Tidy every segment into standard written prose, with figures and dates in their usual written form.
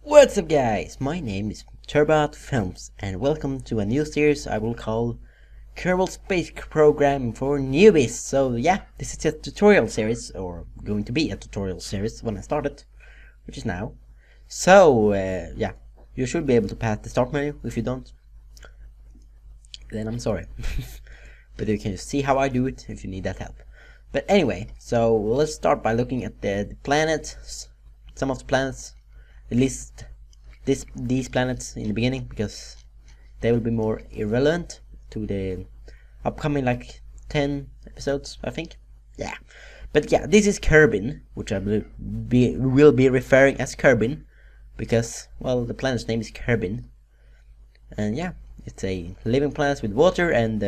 What's up guys, my name is TurBotFilms and welcome to a new series I will call Kerbal Space Program for Newbies. So yeah, this is a tutorial series, or going to be a tutorial series when I start it, which is now. So yeah, you should be able to pass the start menu. If you don't, then I'm sorry. But you can just see how I do it if you need that help. But anyway, so let's start by looking at the planets, some of the planets. At least these planets in the beginning, because they will be more irrelevant to the upcoming like 10 episodes, I think. Yeah, but yeah, this is Kerbin, which I will be referring as Kerbin because, well, the planet's name is Kerbin, and yeah, it's a living planet with water and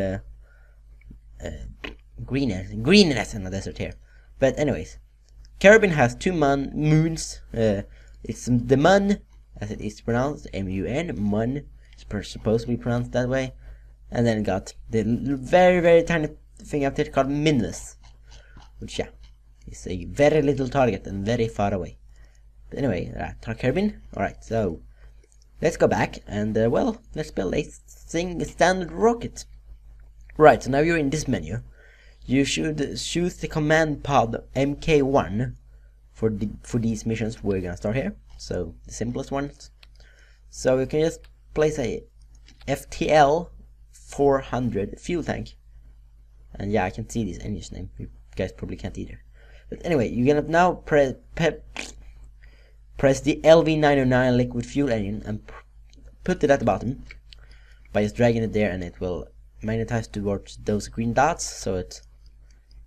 greenness in the desert here. But anyways, Kerbin has two moons. It's the Mun, as it is pronounced, M-U-N, Mun. It's supposed to be pronounced that way. And then it got the very tiny thing up there called Minus, which, yeah, is a very little target and very far away. But anyway, Kerbin. Alright, so let's go back and, well, let's build a standard rocket. Right, so now you're in this menu. You should choose the command pod MK1 for these missions. We're gonna start here, so the simplest ones. So you can just place a FTL 400 fuel tank, and yeah, I can see this engine's name. You guys probably can't either. But anyway, you're gonna now press the LV909 liquid fuel engine and put it at the bottom by just dragging it there, and it will magnetize towards those green dots, so it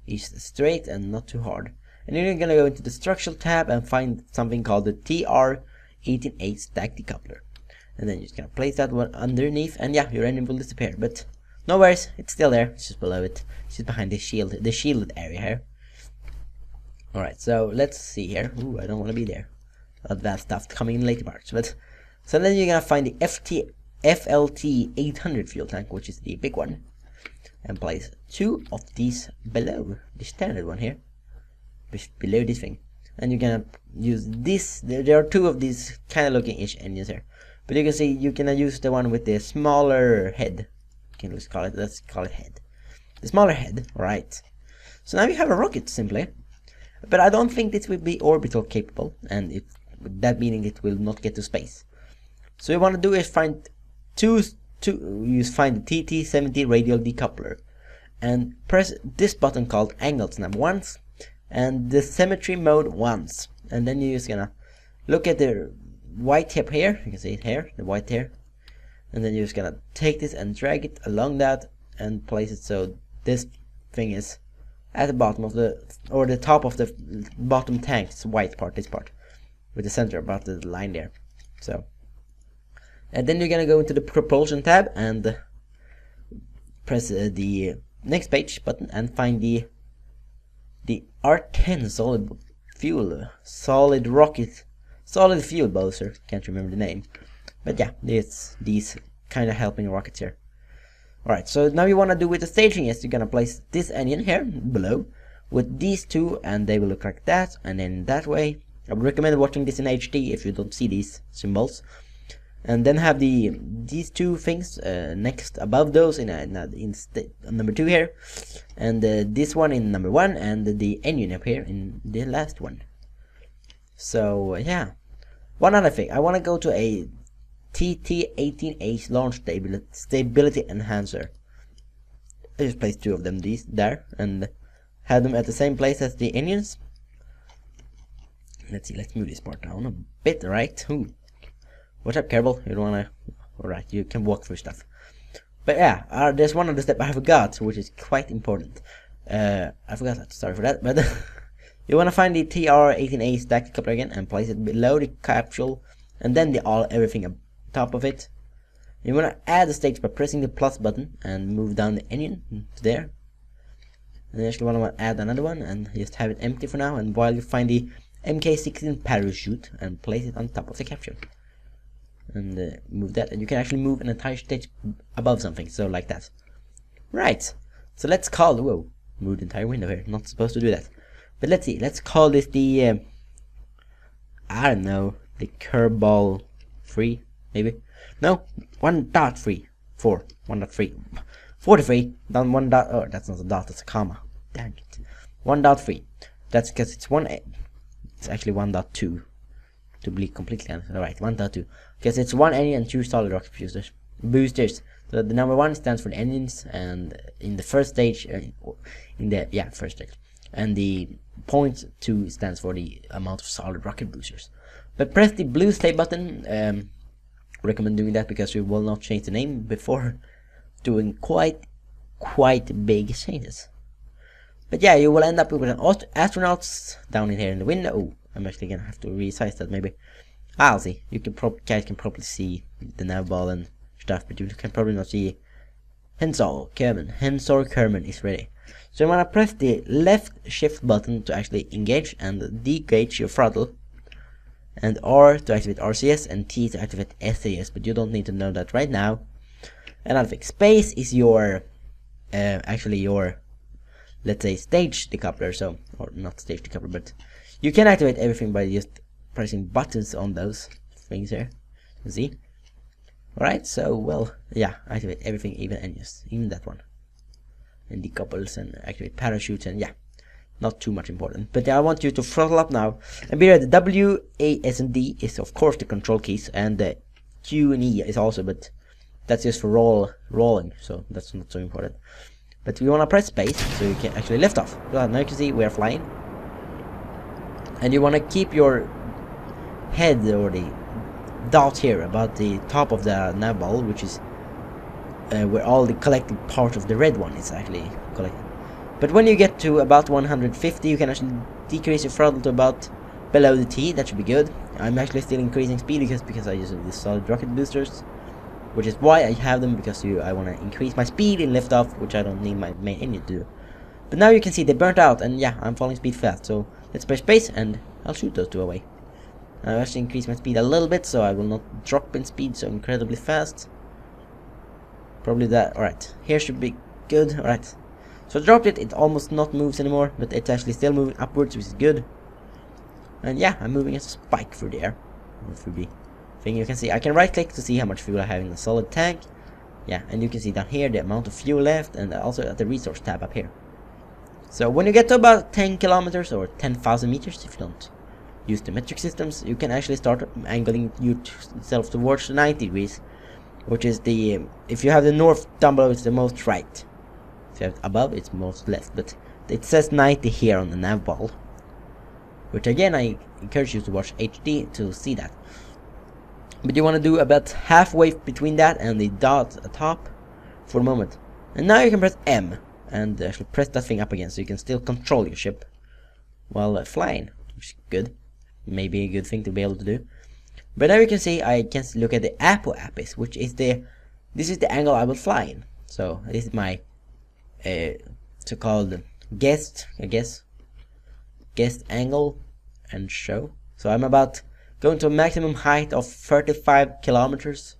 is straight and not too hard. And then you're gonna go into the structural tab and find something called the TR-188 stack decoupler, and then you're just gonna place that one underneath, and yeah, your engine will disappear. But no worries, it's still there. It's just below it. It's just behind the shielded area here. Alright, so let's see here. Ooh, I don't want to be there. That stuff coming in later parts. But so then you're gonna find the FLT 800 fuel tank, which is the big one, and place two of these below the standard one here, below this thing. And you're gonna use this. There are two of these kind of looking ish engines here, but you can see you can use the one with the smaller head. You can let's call it head, the smaller head. Right, so now you have a rocket simply, but I don't think this will be orbital capable, and that meaning it will not get to space. So you want to do is find find the TT70 radial decoupler and press this button called angle snap once and the symmetry mode once, and then you're just gonna look at the white tip here. You can see it here, the white here, and then you're just gonna take this and drag it along that and place it so this thing is at the bottom of the top of the bottom tank. It's white part, this part with the center about the line there. So, and then you're gonna go into the propulsion tab and press the next page button and find the R10 solid fuel booster. Can't remember the name, but yeah, it's these kind of helping rockets here. Alright, so now you want to do with the staging is you're gonna place this engine here below with these two, and they will look like that, and then that way. I would recommend watching this in HD if you don't see these symbols, and then have these two things next above those in number 2 here, and this one in number 1, and the engine up here in the last one. So yeah, one other thing, I want to go to a TT18H launch stability enhancer. I just placed two of them there and had them at the same place as the engines. Let's see, let's move this part down a bit, right? Ooh. What's up, Kerbal? You don't wanna... Alright, you can walk through stuff. But yeah, there's one other step I forgot, which is quite important. I forgot that, sorry for that, but you wanna find the TR-18A stack decoupler again and place it below the capsule, and then everything up top of it. You wanna add the stage by pressing the plus button and move down the engine to there. And then you wanna add another one and just have it empty for now, and while you find the MK16 parachute and place it on top of the capsule. And move that, and you can actually move an entire stage above something, so like that. Right, so let's call, whoa, move the entire window here, not supposed to do that. But let's see, let's call this the, I don't know, the Kerbal 3, maybe. No, 1.3, 4, 1.3, 43, down 1 dot, oh, that's not a dot, that's a comma. Dang it. 1.3. That's because it's it's actually 1.2. To be completely honest. Alright, 1.2. Because it's 1 engine and 2 solid rocket boosters. So the number 1 stands for the engines, and in the first stage, first stage. And the point 2 stands for the amount of solid rocket boosters. But press the blue stay button. Recommend doing that because we will not change the name before doing quite big changes. But yeah, you will end up with an astronauts down in here in the window. Oh, I'm actually gonna have to resize that maybe. I'll see. You can guys can probably see the nav ball and stuff, but you can probably not see Hensor Kerman is ready. So I'm gonna press the left shift button to actually engage and degage your throttle, and R to activate RCS, and T to activate SAS, but you don't need to know that right now. Another thing, space is your actually your, let's say, stage decoupler, so, or not stage decoupler, but you can activate everything by just pressing buttons on those things here. See? Alright, so, well, yeah, activate everything, even engines, even that one. And decouples and activate parachutes, and yeah, not too much important. But I want you to throttle up now, and be ready. W, A, S, and D is of course the control keys, and the Q and E is also, but that's just for rolling, so that's not so important. But we want to press space so you can actually lift off. Well, now you can see we are flying, and you want to keep your head or the dot here about the top of the nav ball, which is where all the collected part of the red one is actually collected. But when you get to about 150, you can actually decrease your throttle to about below the T. That should be good. I'm actually still increasing speed because I use these solid rocket boosters, which is why I have them, because I want to increase my speed in liftoff, which I don't need my main engine to do. But now you can see they burnt out, and yeah, I'm falling speed fast. So let's press space, and I'll shoot those two away. I'll actually increase my speed a little bit, so I will not drop in speed so incredibly fast. Probably that. Alright, here should be good. Alright, so I dropped it. It almost not moves anymore, but it's actually still moving upwards, which is good. And yeah, I'm moving as a spike through the air, through the thing. You can see I can right click to see how much fuel I have in the solid tank. Yeah, and you can see down here the amount of fuel left, and also at the resource tab up here. So when you get to about 10 kilometers or 10,000 meters, if you don't use the metric systems, you can actually start angling yourself towards 90 degrees, which is the, if you have the north down below, it's the most right. If you have above, it's most left. But it says 90 here on the nav ball, which again I encourage you to watch HD to see that. But you want to do about halfway between that and the dot atop for the moment. And now you can press M and actually press that thing up again, so you can still control your ship while flying, which is good. Maybe a good thing to be able to do. But now you can see I can look at the apoapis, which is this is the angle I will fly in. So this is my so-called guest angle and show. So I'm about going to a maximum height of 35 kilometers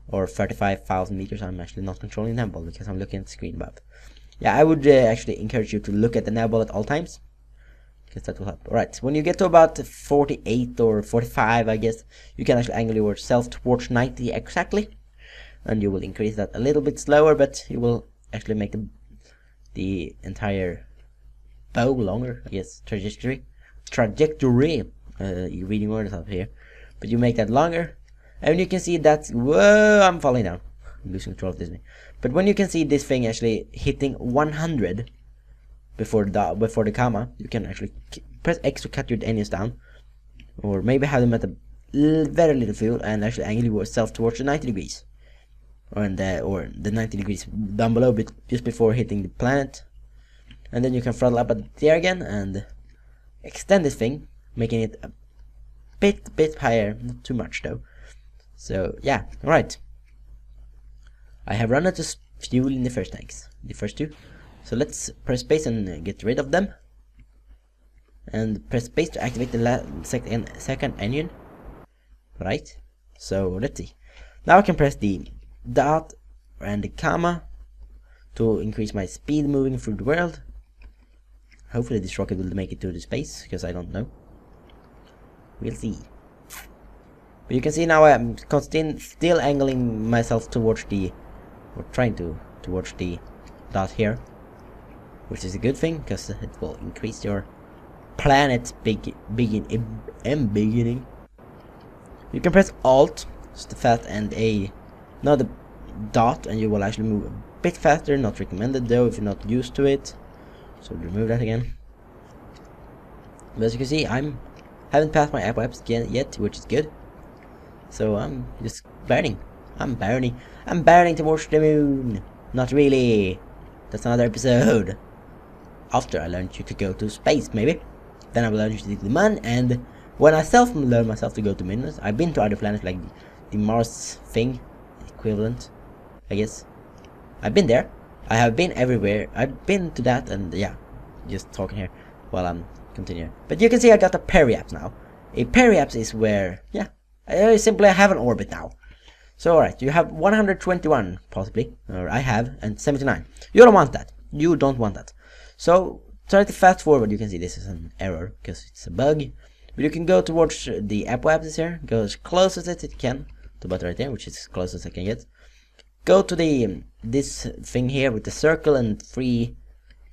or 35,000 meters. I'm actually not controlling the nav ball because I'm looking at the screen above. Yeah, I would actually encourage you to look at the nav ball at all times, because that will help. Alright, when you get to about 48 or 45, I guess, you can actually angle yourself towards 90 exactly, and you will increase that a little bit slower, but you will actually make the entire bow longer, I guess, trajectory, you're reading words up here, but you make that longer, and you can see that, whoa, I'm falling down, I'm losing control of this thing. But when you can see this thing actually hitting 100 before the comma, you can actually press X to cut your engines down, or maybe have them at a very little fuel, and actually angle yourself towards the 90 degrees, or the 90 degrees down below, just before hitting the planet. And then you can throttle up at there again and extend this thing, making it a bit higher, not too much though. So yeah, alright. I have run out of fuel in the first tanks, the first two. So let's press space and get rid of them. And press space to activate the second engine. Right. So let's see. Now I can press the dot and the comma to increase my speed moving through the world. Hopefully this rocket will make it to the space, because I don't know. We'll see. But you can see now I'm still angling myself towards the, or trying to, towards the dot here, which is a good thing because it will increase your planet's beginning. You can press Alt, just the fast, and another dot, and you will actually move a bit faster. Not recommended though if you're not used to it. So remove that again. But as you can see, haven't passed my apoapsis yet, which is good. So I'm just burning. I'm burning towards the moon. Not really. That's another episode. After I learned you to go to space, maybe. Then I will learn you to do the moon, and when I learn myself to go to Venus, I've been to other planets like the Mars thing, equivalent, I guess. I've been there. I have been everywhere. I've been to that, and yeah, just talking here while I'm continuing. But you can see I got a periapse now. A periapse is where, yeah, simply I have an orbit now. So alright, you have 121 possibly, or I have, and 79. You don't want that. You don't want that. So try to fast forward. You can see this is an error because it's a bug. But you can go towards the apoapsis here. Go as close as it can to about right there, which is as close as I can get. Go to the this thing here with the circle and 3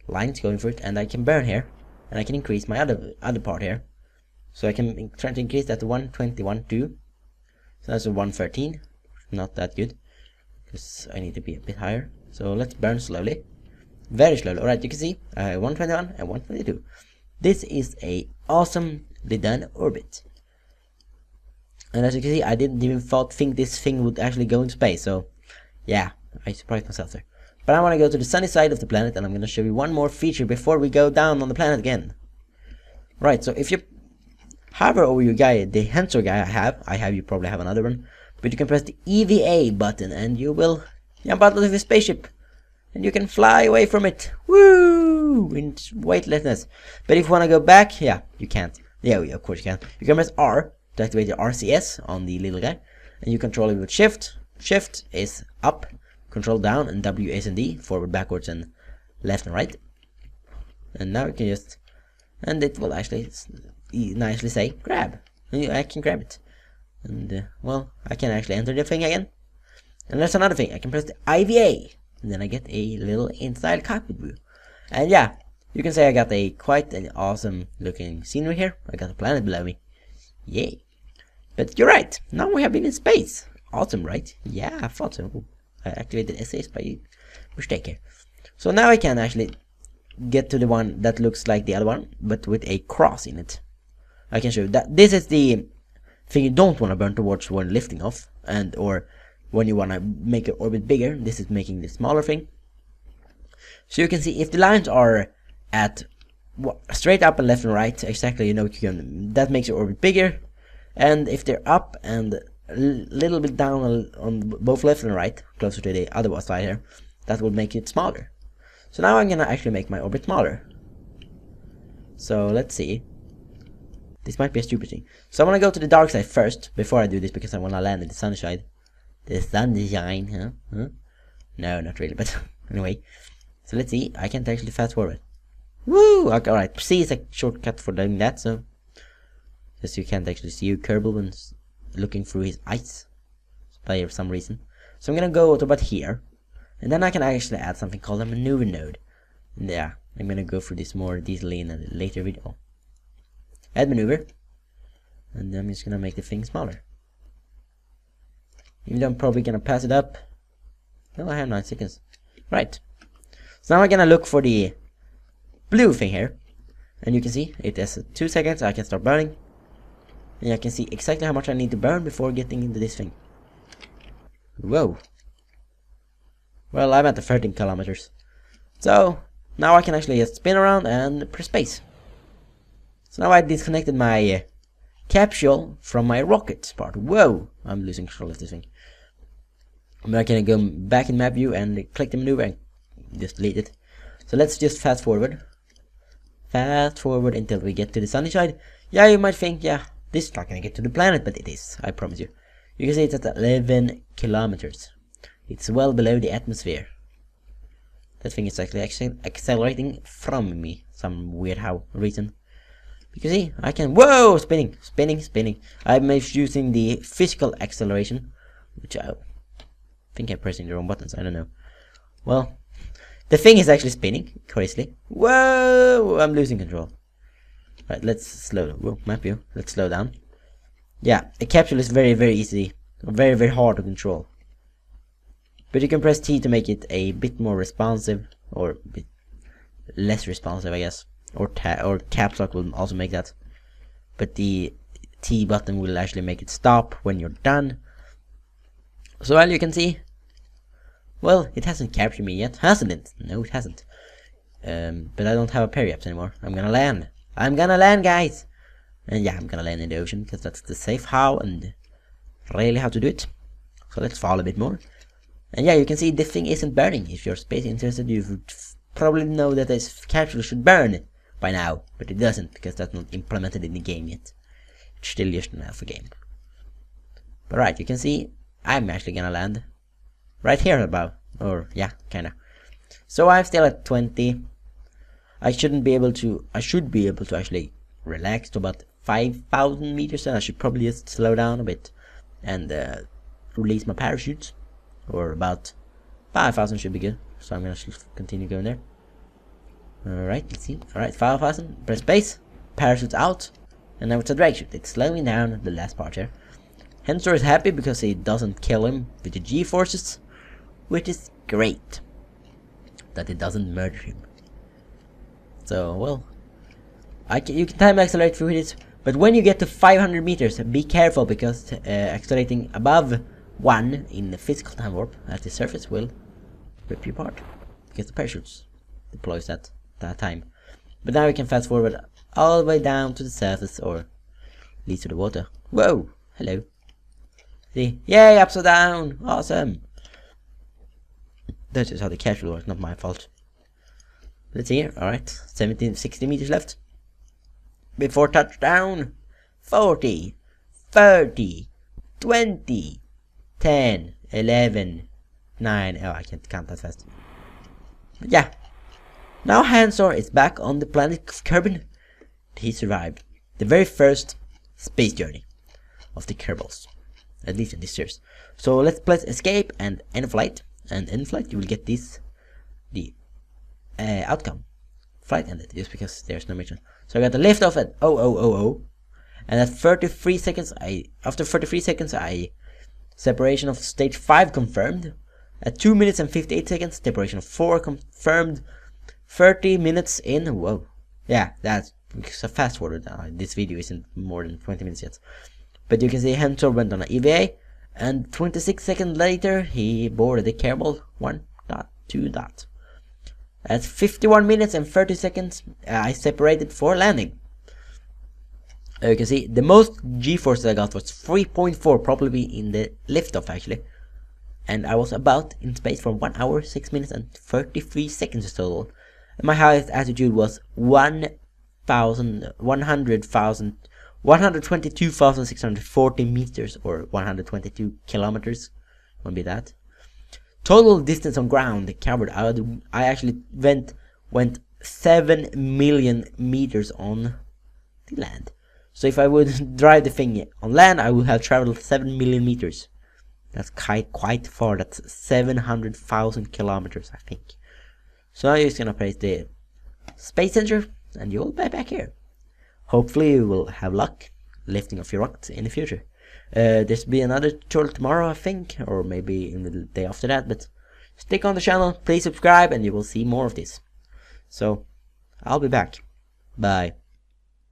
lines going for it, and I can burn here, and I can increase my other part here. So I can try to increase that to 121 too. So that's a 113. Not that good because I need to be a bit higher. So let's burn slowly, very slowly. Alright, you can see 121 and 122. This is a awesomely done orbit. And as you can see, I didn't even think this thing would actually go into space. So yeah, I surprised myself there. But I want to go to the sunny side of the planet, and I'm going to show you one more feature before we go down on the planet again. Right, so if you hover over your guy, the Hensor guy I have, you probably have another one. But you can press the EVA button, and you will jump out of the spaceship. And you can fly away from it. Woo! In weightlessness. But if you want to go back, yeah, you can't. Yeah, of course you can. You can press R to activate your RCS on the little guy. And you control it with Shift. Shift is up, Control down, and W, A, and D, forward, backwards, and left and right. And now you can just, and it will actually nicely say grab. And I can grab it. And well, I can actually enter the thing again. And there's another thing. I can press the IVA, and then I get a little inside cockpit view. And yeah, you can say I got quite an awesome looking scenery here. I got a planet below me. Yay! But you're right. Now we have been in space. Awesome, right? Yeah, I thought so. Ooh, I activated SAS by mistake here. So now I can actually get to the one that looks like the other one, but with a cross in it. I can show you that this is the thing you don't want to burn towards when lifting off, and or when you want to make your orbit bigger. This is making the smaller thing. So you can see if the lines are at straight up and left and right, exactly, you know, that makes your orbit bigger. And if they're up and a little bit down on both left and right, closer to the other side here, that will make it smaller. So now I'm gonna actually make my orbit smaller. So let's see. This might be a stupid thing. So I'm gonna go to the dark side first before I do this, because I wanna land in the sunshine. The sunshine, huh? No, not really, but anyway. So let's see. I can't actually fast forward. Woo! Okay, alright. C is a shortcut for doing that, so because you can't actually see Kerbal when looking through his eyes by some reason. So I'm gonna go to about here, and then I can actually add something called a maneuver node. And yeah, I'm gonna go through this more easily in a later video. Add maneuver, and I'm just gonna make the thing smaller. Even though I'm probably gonna pass it up. Well, I have 9 seconds. Right. So now I'm gonna look for the blue thing here, and you can see it has 2 seconds. I can start burning, and I can see exactly how much I need to burn before getting into this thing. Whoa. Well, I'm at the 13 kilometers. So now I can actually just spin around and press space. So now I disconnected my capsule from my rocket part. Whoa, I'm losing control of this thing. But I can go back in map view and click the maneuver and just delete it. So let's just fast forward. Fast forward until we get to the sunny side. Yeah, you might think, yeah, this is not gonna get to the planet, but it is, I promise you. You can see it's at 11 kilometers. It's well below the atmosphere. That thing is actually accelerating from me, some weird reason. You can see, I can, whoa, spinning. I'm using the physical acceleration, which I think I'm pressing the wrong buttons, I don't know. Well, the thing is actually spinning, crazily. Whoa, I'm losing control. Right, let's slow down. Whoa, map view, let's slow down. Yeah, a capsule is very, very easy, very hard to control. But you can press T to make it a bit more responsive, or a bit less responsive, I guess. Or caps lock will also make that. But the T button will actually make it stop when you're done. So as you can see, well, it hasn't captured me yet, hasn't it? No, it hasn't. But I don't have a periapse anymore. I'm gonna land, guys. And yeah, I'm gonna land in the ocean because that's the safe how and really how to do it. So let's fall a bit more. And yeah, you can see the thing isn't burning. If you're space interested, you would probably know that this capsule should burn by now, but it doesn't because that's not implemented in the game yet. It's still just an alpha game. But right, you can see I'm actually gonna land right here above, or yeah, kinda. So I'm still at 20. I should be able to actually relax to about 5,000 meters, and I should probably just slow down a bit and release my parachutes, or about 5,000 should be good. So I'm gonna continue going there. Alright, let's see. Alright, 5,000, press space, parachutes out, and now it's a drag shoot. It's slowing down the last part here. Hensor is happy because it doesn't kill him with the G-forces, which is great. That it doesn't murder him. So, well, you can time accelerate through this, but when you get to 500 meters, be careful because accelerating above 1 in the physical time warp at the surface will rip you apart because the parachutes deploys that time. But now we can fast forward all the way down to the surface, or at least to the water. Whoa, hello. See, yay, upside down, awesome. That's just how the capsule works, not my fault. Let's see here. Alright, 60 meters left before touchdown. 40, 30, 20, 10, 11, 9. Oh, I can't count that fast. But yeah, now Hansor is back on the planet of Kerbal. He survived the very first space journey of the Kerbals, at least in this series. So let's press escape and end flight. And in flight you will get the outcome. Flight ended, just because there's no mission. So I got the lift off at 0000, and at 33 seconds after 33 seconds separation of stage 5 confirmed. At 2 minutes and 58 seconds separation of 4 confirmed. 30 minutes in, whoa, yeah, that's a fast forward. This video isn't more than 20 minutes yet, but you can see Hansor went on an EVA, and 26 seconds later he boarded the Kerbal 1.2. At 51 minutes and 30 seconds I separated for landing. You can see the most G-force I got was 3.4, probably in the liftoff actually, and I was about in space for 1 hour 6 minutes and 33 seconds total. And my highest altitude was 122,640 meters, or 122 kilometers. Won't be that. Total distance on ground covered. I actually went 7 million meters on the land. So if I would drive the thing on land, I would have traveled 7 million meters. That's quite far. That's 700,000 kilometers, I think. So now you're just gonna press the space center, and you'll be back here. Hopefully you will have luck lifting off your rocket in the future. There'll be another tutorial tomorrow, I think, or maybe in the day after that. But stick on the channel, please subscribe, and you will see more of this. So I'll be back. Bye.